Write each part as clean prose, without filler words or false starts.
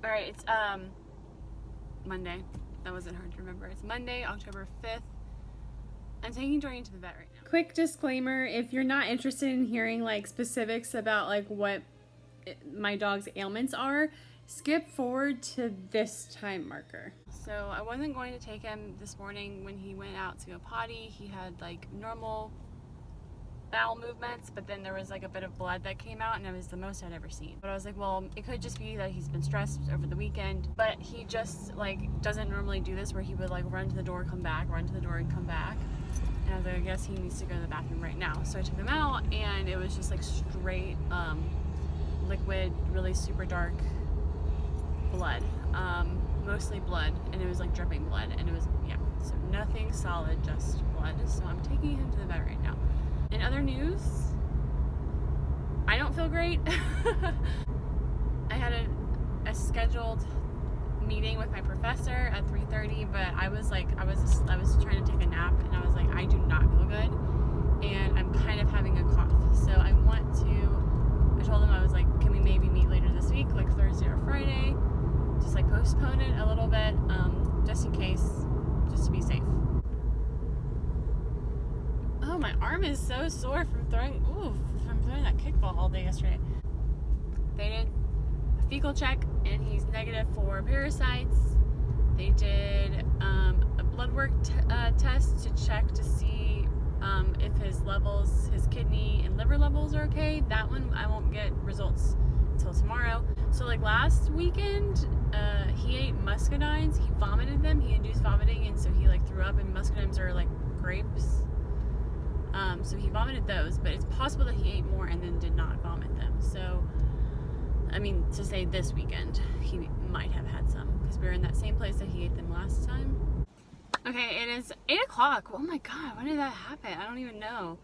Alright, it's Monday. That wasn't hard to remember. It's Monday, October 5th. I'm taking Dorian to the vet right now. Quick disclaimer, if you're not interested in hearing like specifics about like what my dog's ailments are, skip forward to this time marker. So I wasn't going to take him this morning when he went out to go potty. He had like normal bowel movements, but then there was like a bit of blood that came out, and it was the most I'd ever seen. But I was like, well, it could just be that he's been stressed over the weekend, but he just like doesn't normally do this where he would like run to the door, come back, run to the door and come back. And I was like, I guess he needs to go to the bathroom right now. So I took him out, and it was just like straight liquid, really super dark blood, mostly blood, and it was like dripping blood, and it was, yeah, so nothing solid, just blood. So I'm taking him to the vet right now. In other news, I don't feel great. I had a scheduled meeting with my professor at 3:30, but I was trying to take a nap, and I was like, I do not feel good, and I'm kind of having a cough. So I told him, I was like, can we maybe meet later this week, like Thursday or Friday? Just like postpone it a little bit, just in case, just to be safe. Oh, my arm is so sore from throwing that kickball all day yesterday. They did a fecal check, and he's negative for parasites. They did a blood work test to check to see if his kidney and liver levels are okay. That one I won't get results until tomorrow. So like last weekend, he ate muscadines. He vomited them. He induced vomiting, and so he like threw up. And muscadines are like grapes. So he vomited those, but it's possible that he ate more and then did not vomit them. So, I mean, to say this weekend, he might have had some, because we were in that same place that he ate them last time. Okay, it is 8 o'clock. Oh my god, when did that happen? I don't even know.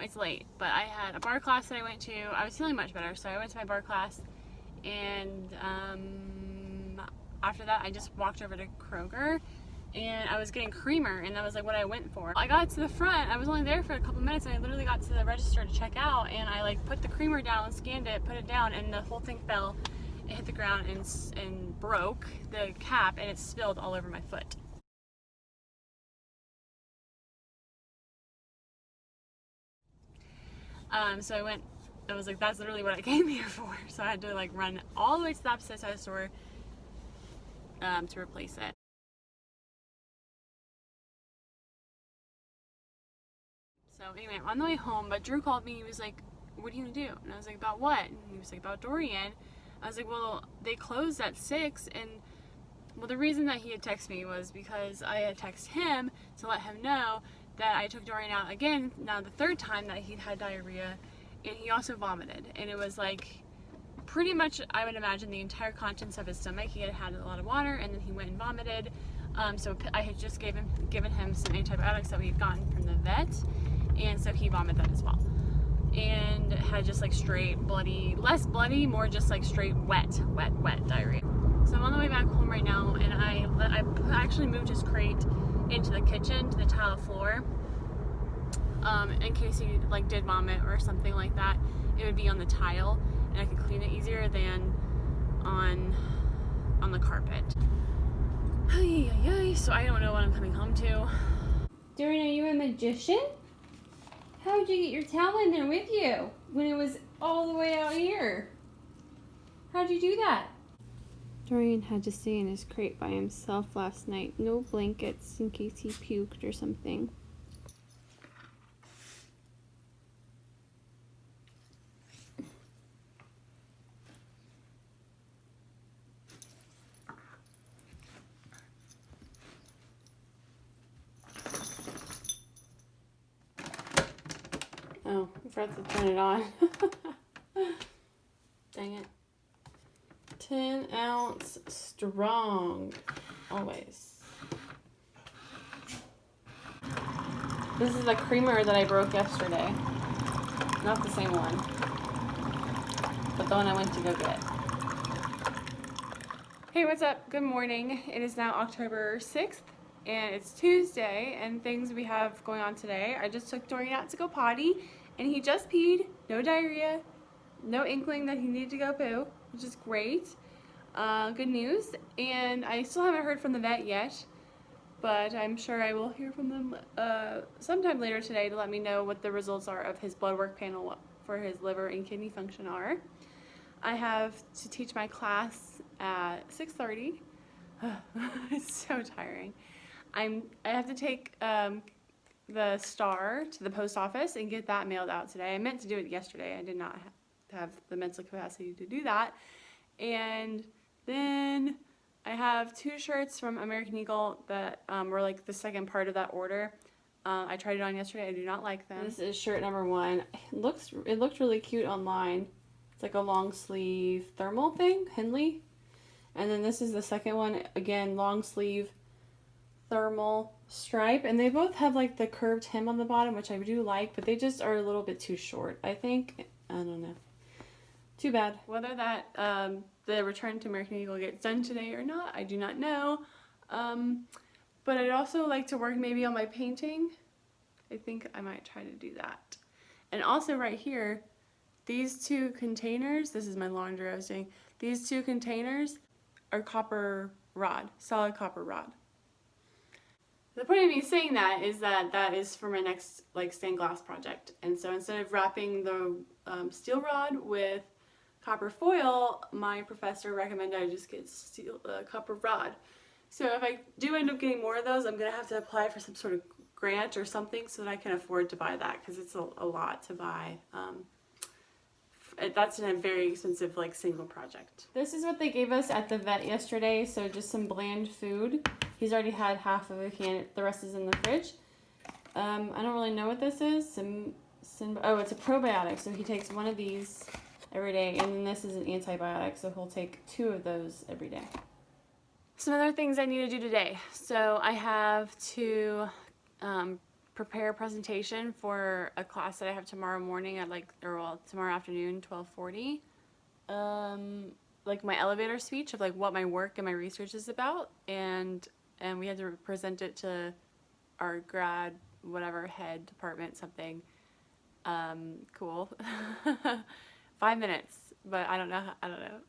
It's late, but I had a bar class that I went to. I was feeling much better, so I went to my bar class, and after that I just walked over to Kroger, and I was getting creamer, and that was like what I went for. I got to the front, I was only there for a couple minutes, and I literally got to the register to check out, and I like put the creamer down, scanned it, put it down, and the whole thing fell. It hit the ground and broke the cap, and it spilled all over my foot. So I was like, that's literally what I came here for. So I had to like run all the way to the opposite side of the store to replace it. So anyway, I'm on the way home, but Drew called me. He was like, what are you gonna do? And I was like, about what? And he was like, about Dorian. I was like, well, they closed at 6, and well, the reason that he had texted me was because I had texted him to let him know that I took Dorian out again, now the third time that he'd had diarrhea, and he also vomited. And it was like pretty much, I would imagine, the entire contents of his stomach. He had had a lot of water, and then he went and vomited. So I had just given him some antibiotics that we had gotten from the vet, and so he vomited that as well. And had just like straight bloody, less bloody, more just like straight wet diarrhea. So I'm on the way back home right now, and I actually moved his crate into the kitchen, to the tile floor, in case he like did vomit or something like that. It would be on the tile, and I could clean it easier than on the carpet. So I don't know what I'm coming home to. Dorian, are you a magician? How did you get your towel in there with you when it was all the way out here? How'd you do that? Dorian had to stay in his crate by himself last night. No blankets in case he puked or something. Oh, I forgot to turn it on. Dang it. 10 ounce strong, always. This is the creamer that I broke yesterday. Not the same one, but the one I went to go get. Hey, what's up? Good morning. It is now October 6th, and it's Tuesday, and things we have going on today. I just took Dorian out to go potty, and he just peed. No diarrhea, no inkling that he needed to go poo, which is great. good news, and I still haven't heard from the vet yet, but I'm sure I will hear from them sometime later today to let me know what the results are of his blood work panel for his liver and kidney function are. I have to teach my class at 6:30. It's so tiring. I have to take the star to the post office and get that mailed out today. I meant to do it yesterday. I did not have the mental capacity to do that. And then I have 2 shirts from American Eagle that were like the second part of that order. I tried it on yesterday. I do not like them. This is shirt number 1. It looked really cute online. It's like a long sleeve thermal thing, Henley. And then this is the second one, again, long sleeve thermal stripe. And they both have like the curved hem on the bottom, which I do like, but they just are a little bit too short, I think. I don't know. Too bad. Whether that the return to American Eagle gets done today or not, I do not know. But I'd also like to work maybe on my painting. I think I might try to do that. And also right here, these 2 containers, this is my laundry I was doing, these 2 containers are copper rod, solid copper rod. The point of me saying that is that is for my next like stained glass project. And so instead of wrapping the steel rod with copper foil, my professor recommended I just get copper rod. So if I do end up getting more of those, I'm going to have to apply for some sort of grant or something so that I can afford to buy that, because it's a lot to buy. That's a very expensive like single project. This is what they gave us at the vet yesterday, so just some bland food. He's already had half of a can, the rest is in the fridge. I don't really know what this is. Oh, it's a probiotic, so he takes 1 of these every day, and then this is an antibiotic, so he'll take 2 of those every day. Some other things I need to do today. So I have to prepare a presentation for a class that I have tomorrow morning at tomorrow afternoon, 12:40. Like my elevator speech of like what my work and my research is about, and we had to present it to our grad whatever head department something. Cool. 5 minutes, but I don't know.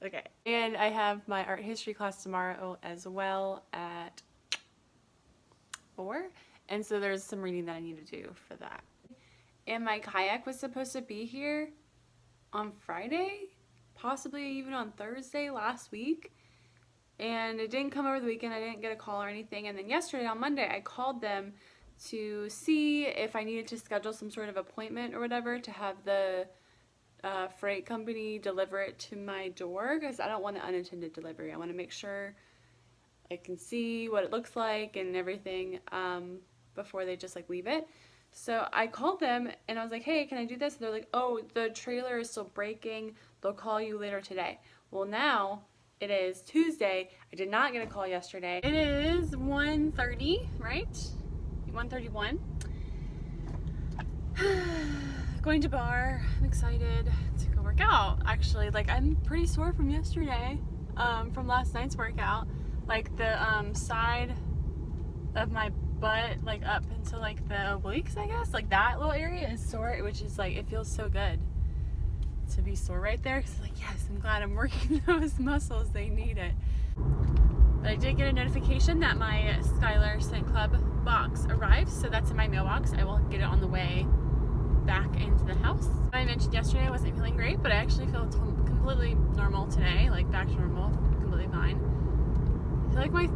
Okay. And I have my art history class tomorrow as well at 4. And so there's some reading that I need to do for that. And my kayak was supposed to be here on Friday, possibly even on Thursday last week. And it didn't come over the weekend. I didn't get a call or anything. And then yesterday on Monday, I called them to see if I needed to schedule some sort of appointment or whatever to have the freight company deliver it to my door, because I don't want an unattended delivery. I want to make sure I can see what it looks like and everything before they just like leave it. So I called them and I was like, hey, can I do this? And they're like, oh, the trailer is still breaking. They'll call you later today. Well, now it is Tuesday. I did not get a call yesterday. It is 1:30, right? 1:31. Going to Barre. I'm excited to go work out. Actually, like I'm pretty sore from yesterday, from last night's workout. Like the side of my butt, like up into like the obliques, I guess. Like that little area is sore, which is like, it feels so good to be sore right there. Cause like, yes, I'm glad I'm working those muscles. They need it. But I did get a notification that my Skylar Scent Club box arrived, so that's in my mailbox. I will get it on the way back into the house. I mentioned yesterday I wasn't feeling great, but I actually feel completely normal today, like back to normal, completely fine. I feel like my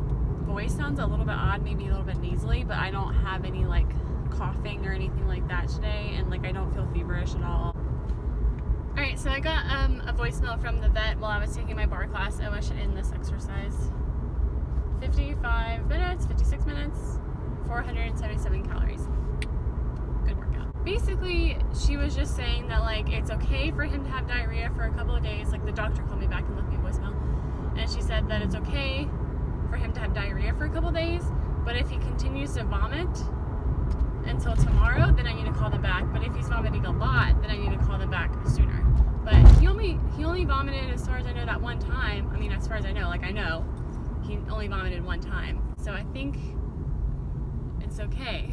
voice sounds a little bit odd, maybe a little bit nasally, but I don't have any like coughing or anything like that today, and like I don't feel feverish at all. Alright, so I got a voicemail from the vet while I was taking my bar class. Oh, I should end this exercise. 55 minutes, 56 minutes, 477 calories. Good workout. Basically, she was just saying that like it's okay for him to have diarrhea for a couple of days. Like the doctor called me back and left me a voicemail, and she said that it's okay for him to have diarrhea for a couple of days, but if he continues to vomit until tomorrow, then I need to call them back. But if he's vomiting a lot, then I need to call them back sooner. But he only vomited, as far as I know, that one time. I mean, as far as I know, like I know, he only vomited one time. So I think it's okay.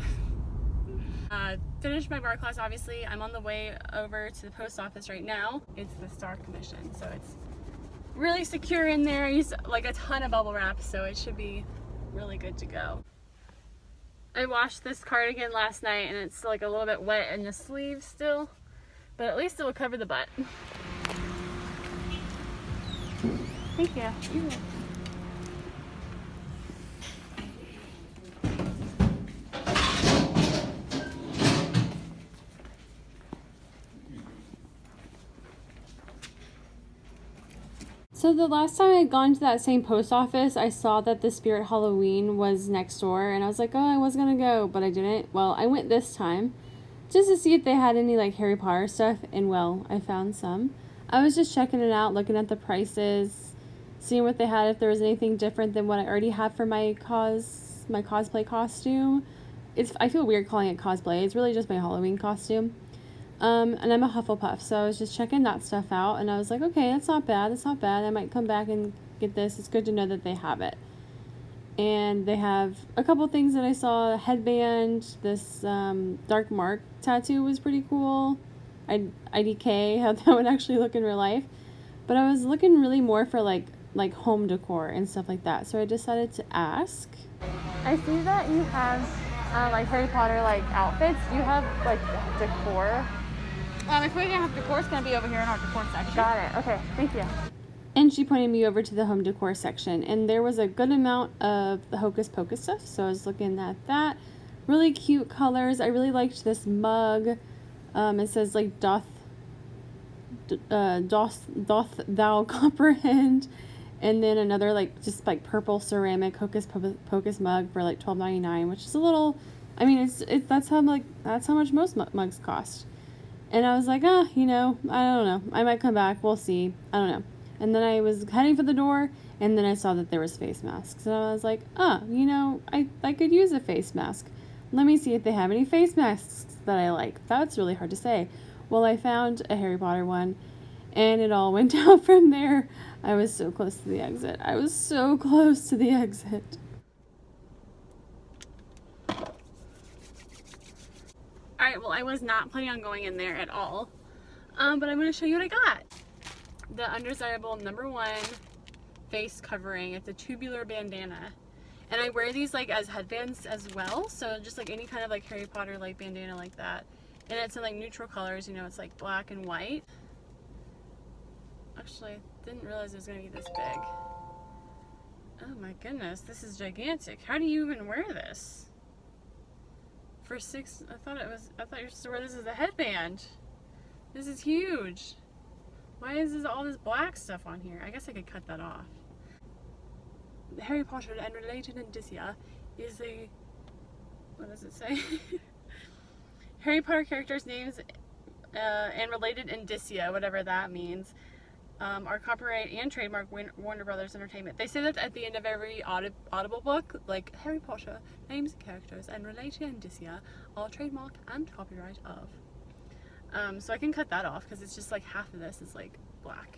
Finished my bar class, obviously. I'm on the way over to the post office right now. It's the Star Commission, so it's really secure in there. I used like a ton of bubble wrap, so it should be really good to go. I washed this cardigan last night and it's like a little bit wet in the sleeves still, but at least it will cover the butt. Thank you. So the last time I had gone to that same post office, I saw that the Spirit Halloween was next door, and I was like, oh, I was gonna go, but I didn't. Well, I went this time just to see if they had any like Harry Potter stuff, and well, I found some. I was just checking it out, looking at the prices, seeing what they had, if there was anything different than what I already have for my cosplay costume. I feel weird calling it cosplay. It's really just my Halloween costume. And I'm a Hufflepuff, so I was just checking that stuff out, and I was like, okay, that's not bad, I might come back and get this. It's good to know that they have it. And they have a couple things that I saw, a headband, this dark mark tattoo was pretty cool. IDK, how that would actually look in real life. But I was looking really more for like home decor and stuff like that, so I decided to ask. I see that you have like Harry Potter like outfits. Do you have like decor? If we're gonna have decor, it's gonna be over here in our decor section. Got it. Okay, thank you. And she pointed me over to the home decor section, and there was a good amount of the Hocus Pocus stuff, so I was looking at that. Really cute colors. I really liked this mug. It says like doth thou comprehend, and then another like just like purple ceramic Hocus Pocus mug for like $12.99, which is a little. I mean, that's how much most mugs cost. And I was like, you know, I don't know. I might come back. We'll see. I don't know. And then I was heading for the door, and then I saw that there was face masks. And I was like, you know, I could use a face mask. Let me see if they have any face masks that I like. That's really hard to say. Well, I found a Harry Potter one, and it all went down from there. I was so close to the exit. Alright, well, I was not planning on going in there at all. But I'm going to show you what I got. The Undesirable #1 face covering. It's a tubular bandana. And I wear these like as headbands as well. So just like any kind of like Harry Potter like bandana like that. And it's in like neutral colors, you know, it's like black and white. Actually, I didn't realize it was going to be this big. Oh my goodness, this is gigantic. How do you even wear this? For I thought you're supposed to wear this as a headband. This is huge. Why is all this black stuff on here? I guess I could cut that off. Harry Potter and related indicia is the, what does it say? Harry Potter characters' names and related indicia, whatever that means, are copyright and trademark Warner Brothers Entertainment. They say that at the end of every Audible book, like Harry Potter, names and characters and related indicia, all trademark and copyright of. So I can cut that off because it's just like half of this is like black.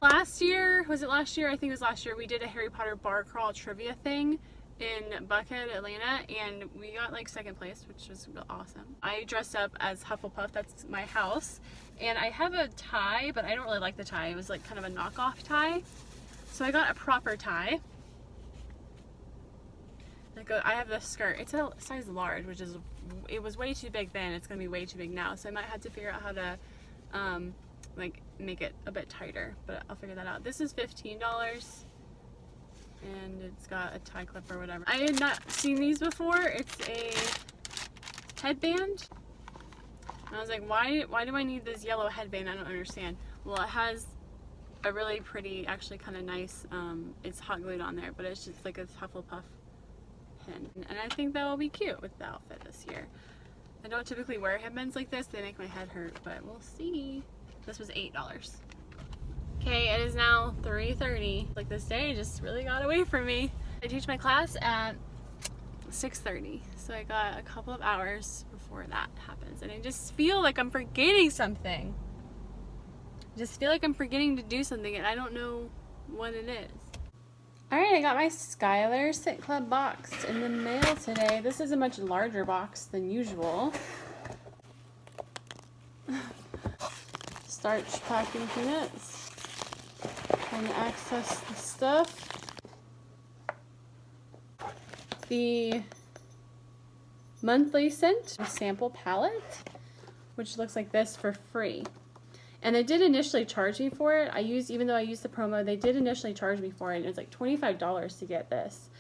Last year, was it last year? I think it was last year, we did a Harry Potter bar crawl trivia thing in Buckhead, Atlanta, and we got like second place, which was real awesome. I dressed up as Hufflepuff, that's my house, and I have a tie, but I don't really like the tie. It was like kind of a knockoff tie, so I got a proper tie. I have this skirt. It's a size large, which is, it was way too big then. It's gonna be way too big now, so I might have to figure out how to like make it a bit tighter, but I'll figure that out. This is $15, and it's got a tie clip or whatever. I had not seen these before. It's a headband. And I was like, why do I need this yellow headband? I don't understand. Well, it has a really pretty, actually kind of nice, it's hot glued on there, but it's just like a Hufflepuff pin. And I think that will be cute with the outfit this year. I don't typically wear headbands like this. They make my head hurt, but we'll see. This was $8. Okay, it is now 3:30. Like, this day just really got away from me. I teach my class at 6:30, so I got a couple of hours before that happens, and I just feel like I'm forgetting something. I just feel like I'm forgetting to do something, and I don't know what it is. Alright, I got my Skylar Sit Club box in the mail today. This is a much larger box than usual. Starch packing peanuts. trying to access the stuff. The monthly scent sample palette, which looks like this for free. And they did initially charge me for it. Even though I used the promo, they did initially charge me for it. And it was like $25 to get this.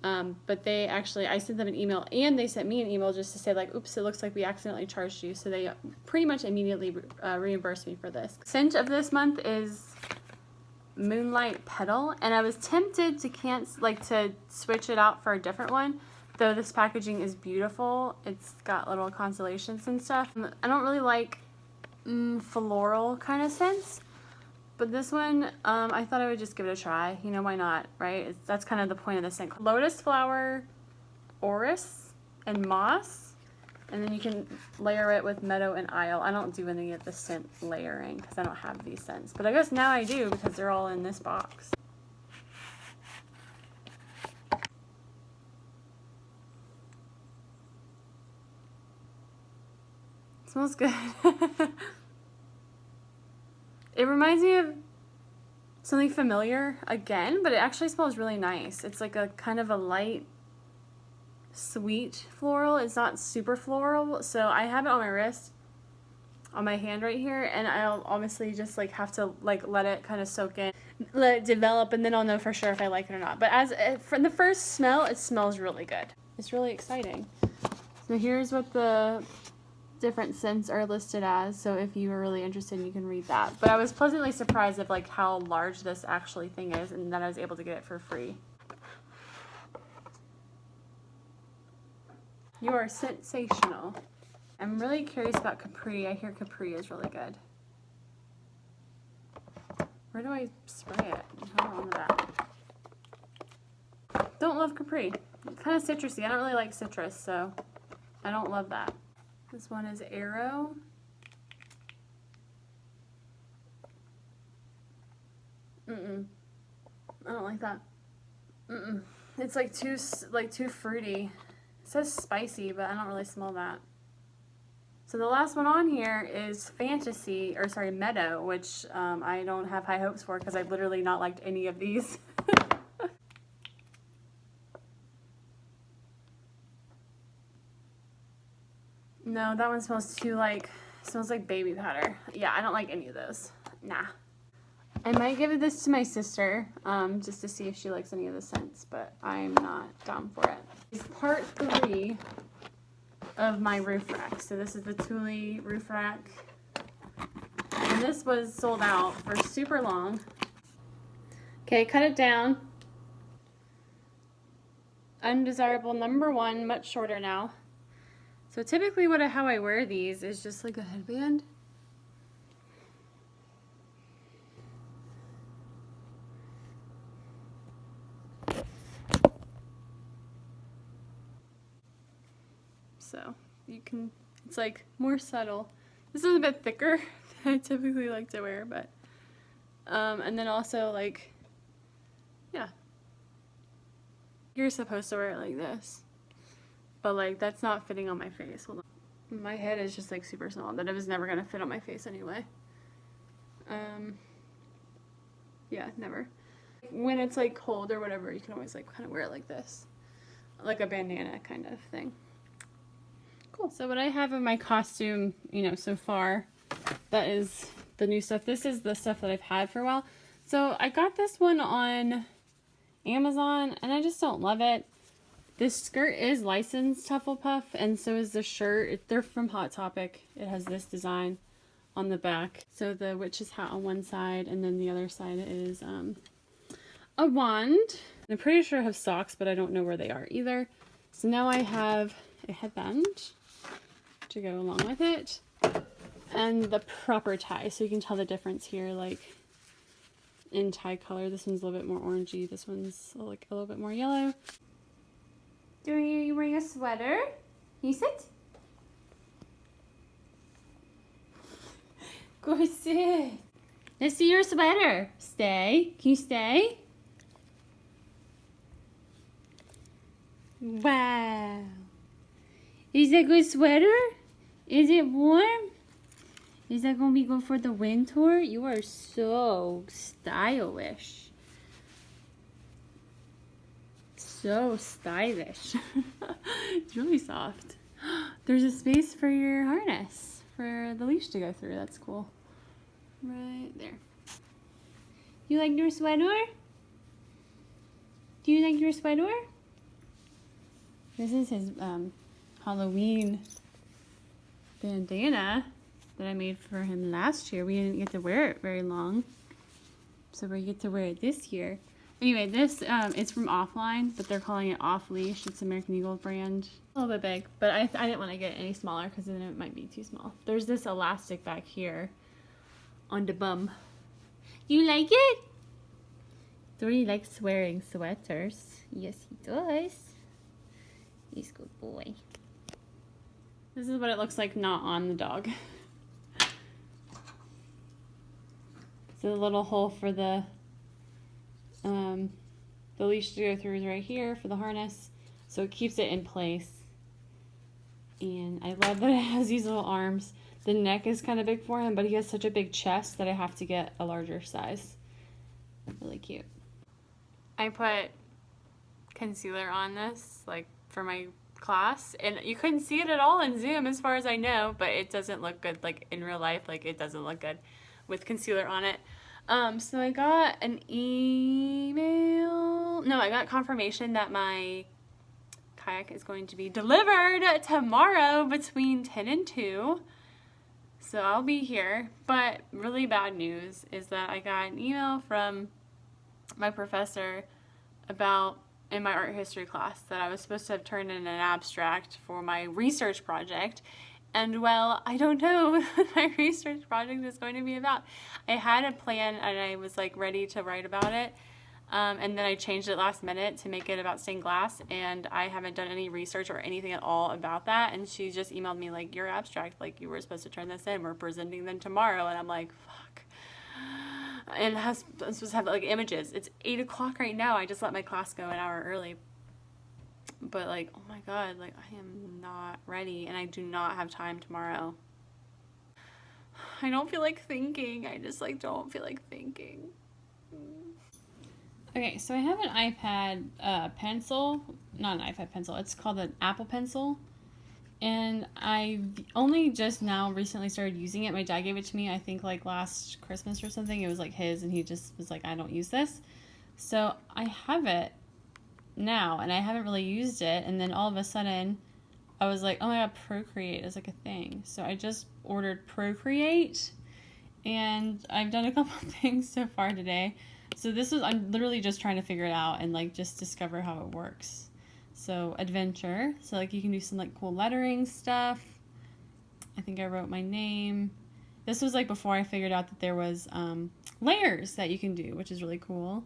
But they actually, I sent them an email and they sent me an email just to say like, oops, it looks like we accidentally charged you. So they pretty much immediately reimbursed me for this. Scent of this month is Moonlight Petal. And I was tempted to switch it out for a different one. Though this packaging is beautiful. It's got little constellations and stuff. I don't really like floral kind of scents, but this one I thought I would just give it a try. You know, why not, right? That's kind of the point of this scent. Lotus flower, orris, and moss, and then you can layer it with meadow and isle. I don't do any of the scent layering because I don't have these scents, but I guess now I do because they're all in this box. Smells good. It reminds me of something familiar again, but it actually smells really nice. It's like a kind of a light, sweet floral. It's not super floral. So I have it on my wrist, on my hand right here, and I'll obviously just like have to like let it kind of soak in, let it develop, and then I'll know for sure if I like it or not. But from the first smell, it smells really good. It's really exciting. So here's what the different scents are listed as, so if you were really interested you can read that. But I was pleasantly surprised of like how large this actually thing is and that I was able to get it for free. You are sensational. I'm really curious about Capri. I hear Capri is really good. Where do I spray it? Hold on to that. Don't love Capri. It's kind of citrusy. I don't really like citrus, so I don't love that. This one is Arrow. I don't like that. It's like too fruity. It says spicy, but I don't really smell that. So the last one on here is Meadow, which I don't have high hopes for because I've literally not liked any of these. No, that one smells smells like baby powder. Yeah, I don't like any of those. Nah. I might give this to my sister, just to see if she likes any of the scents, but I'm not down for it. It's part 3 of my roof rack. So this is the Thule roof rack. And this was sold out for super long. Okay, cut it down. Undesirable number 1, much shorter now. So typically how I wear these is just like a headband. So you can, it's like more subtle. This is a bit thicker than I typically like to wear, but, and then also like, yeah. You're supposed to wear it like this. But like that's not fitting on my face. Hold on. My head is just like super small. That it was never gonna fit on my face anyway. Yeah, never. When it's like cold or whatever, you can always like kind of wear it like this, like a bandana kind of thing. Cool. So what I have in my costume, you know, so far, that is the new stuff. This is the stuff that I've had for a while. So I got this one on Amazon, and I just don't love it. This skirt is licensed Hufflepuff, and so is the shirt. They're from Hot Topic. It has this design on the back. So the witch's hat on one side, and then the other side is a wand. I'm pretty sure I have socks, but I don't know where they are either. So now I have a headband to go along with it, and the proper tie. So you can tell the difference here, like in tie color. This one's a little bit more orangey. This one's like a little bit more yellow. Dorian, are you wearing a sweater? Can you sit? Go sit. Let's see your sweater. Stay. Can you stay? Wow. Is it a good sweater? Is it warm? Is that gonna be good for the winter? You are so stylish. So stylish. It's really soft. There's a space for your harness, for the leash to go through. That's cool. Right there. You like your sweater? Do you like your sweater? This is his Halloween bandana that I made for him last year. We didn't get to wear it very long, so we get to wear it this year. Anyway, this it's from Offline, but they're calling it Off Leash. It's American Eagle brand. A little bit big, but I didn't want to get any smaller because then it might be too small. There's this elastic back here on the bum. You like it? Dorian likes wearing sweaters. Yes, he does. He's a good boy. This is what it looks like not on the dog. So the little hole for the leash to go through is right here for the harness, so it keeps it in place. And I love that it has these little arms. The neck is kind of big for him, but he has such a big chest that I have to get a larger size. Really cute. I put concealer on this, like, for my class, and you couldn't see it at all in Zoom as far as I know, but it doesn't look good, like, in real life. Like, it doesn't look good with concealer on it. So I got an email. No, I got confirmation that my kayak is going to be delivered tomorrow between 10 and 2. So I'll be here. But really bad news is that I got an email from my professor about, in my art history class, that I was supposed to have turned in an abstract for my research project. And well, I don't know what my research project is going to be about. I had a plan and I was like ready to write about it. And then I changed it last minute to make it about stained glass. And I haven't done any research or anything at all about that. And she just emailed me like, your abstract, like you were supposed to turn this in. We're presenting them tomorrow. And I'm like, fuck. And I'm supposed to have like images. It's 8 o'clock right now. I just let my class go an hour early. But like, oh my god, like I am not ready and I do not have time tomorrow. I don't feel like thinking. I just like don't feel like thinking. Okay, so I have an iPad pencil, not an iPad pencil, it's called an Apple Pencil. And I only just now recently started using it. My dad gave it to me, I think like last Christmas or something. It was like his and he just was like, I don't use this. So I have it now and I haven't really used it, and then all of a sudden I was like, oh my god, Procreate is like a thing. So I just ordered Procreate and I've done a couple of things so far today. So this was, I'm literally just trying to figure it out and like just discover how it works. So adventure, so like you can do some like cool lettering stuff. I think I wrote my name. This was like before I figured out that there was layers that you can do, which is really cool.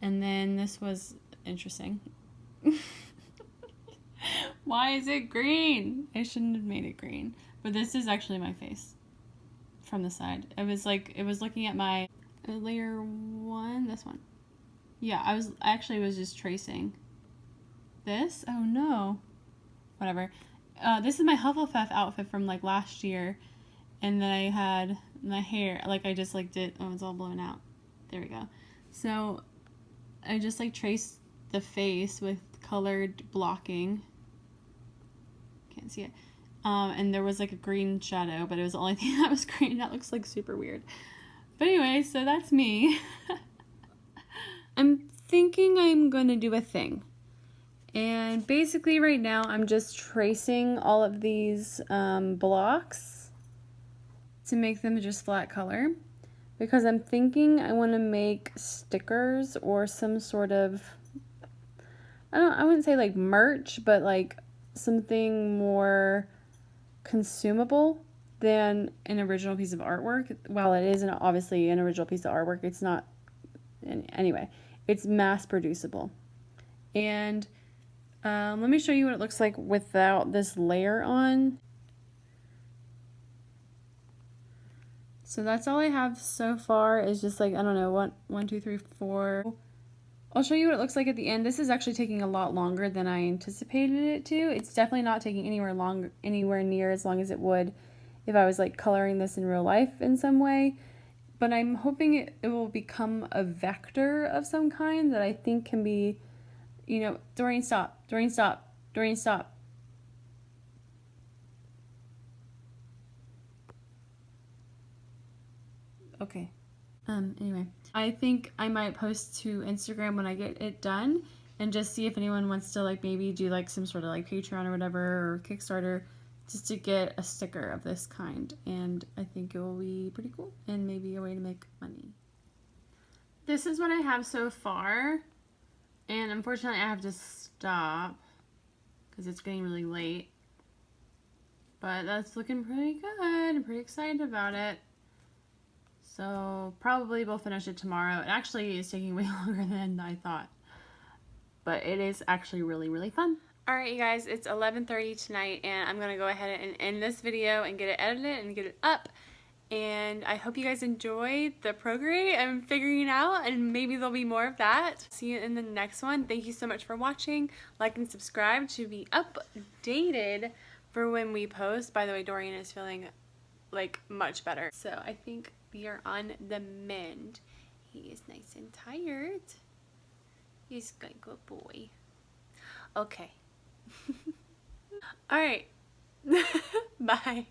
And then this was interesting. Why is it green? I shouldn't have made it green. But this is actually my face from the side. It was like, it was looking at my layer 1, this one. Yeah, I actually was just tracing this. Oh no. Whatever. This is my Hufflepuff outfit from like last year. And then I had my hair, like I just like did, oh, it's all blown out. There we go. So I just like traced the face with colored blocking. Can't see it. And there was like a green shadow, but it was the only thing that was green. That looks like super weird. But anyway, so that's me. I'm thinking I'm gonna do a thing. And basically right now I'm just tracing all of these blocks to make them just flat color. Because I'm thinking I want to make stickers or some sort of, I wouldn't say like merch, but like something more consumable than an original piece of artwork. While it is obviously an original piece of artwork, it's not, anyway, it's mass producible. And let me show you what it looks like without this layer on. So that's all I have so far is just like, I don't know, 1, 2, 3, 4. I'll show you what it looks like at the end. This is actually taking a lot longer than I anticipated it to. It's definitely not taking anywhere near as long as it would if I was like coloring this in real life in some way. But I'm hoping it will become a vector of some kind that I think can be, you know, Dorian, stop. Dorian, stop. Dorian, stop. Okay. Anyway, I think I might post to Instagram when I get it done and just see if anyone wants to like maybe do like some sort of like Patreon or whatever or Kickstarter just to get a sticker of this kind, and I think it will be pretty cool and maybe a way to make money. This is what I have so far, and unfortunately I have to stop because it's getting really late, but that's looking pretty good. I'm pretty excited about it. So probably we'll finish it tomorrow. It actually is taking way longer than I thought, but it is actually really, really fun. Alright you guys, it's 11:30 tonight and I'm going to go ahead and end this video and get it edited and get it up. And I hope you guys enjoyed the Procreate I'm figuring out, and maybe there'll be more of that. See you in the next one. Thank you so much for watching. Like and subscribe to be updated for when we post. By the way, Dorian is feeling like much better. So I think we are on the mend. He is nice and tired. He's a good boy. Okay. All right. Bye.